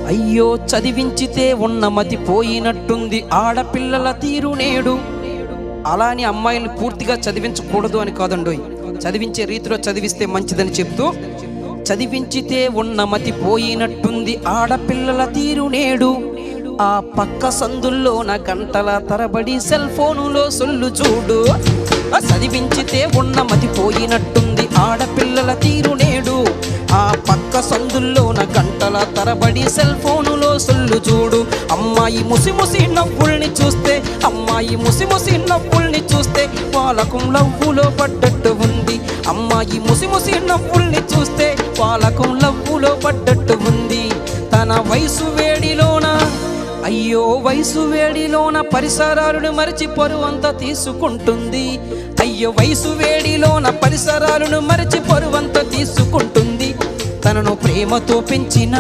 అయ్యో చదివించితే ఉన్న మతి పోయినట్టుంది ఆడపిల్లల తీరు నేడు. అలా అని అమ్మాయిల్ని పూర్తిగా చదివించకూడదు అని కాదండోయ్, చదివించే రీతిలో చదివిస్తే మంచిదని చెప్తూ, చదివించితే ఉన్న మతి పోయినట్టుంది ఆడపిల్లల తీరు నేడు. ఆ పక్క సందుల్లోన గంటల తరబడి సెల్ ఫోనులో సొల్లు చూడు. చదివించితే ఉన్న మతి పోయినట్టుంది ఆడపిల్లల తీరు నేడు. ఆ పక్క సందుల్లోన గంటల తరబడి సెల్ ఫోనులో సొల్లు చూడు. అమ్మాయి ముసి నవ్వుల్ని చూస్తే, అమ్మాయి ముసి నవ్వుల్ని చూస్తే వాళ్ళకు లవ్వులో పడ్డట్టు ఉంది. అమ్మాయి ముసి నవ్వుల్ని చూస్తే వాళ్ళకు లవ్వులో పడ్డట్టు ఉంది. తన వయసు వేడిలోన, అయ్యో వయసు వేడిలోన పరిసరాలను మరిచి పరువంతా తీసుకుంటుంది. అయ్యో వయసు వేడిలోన పరిసరాలను మరిచి పరువంతా తీసుకుంటుంది. తనను ప్రేమతో పెంచిన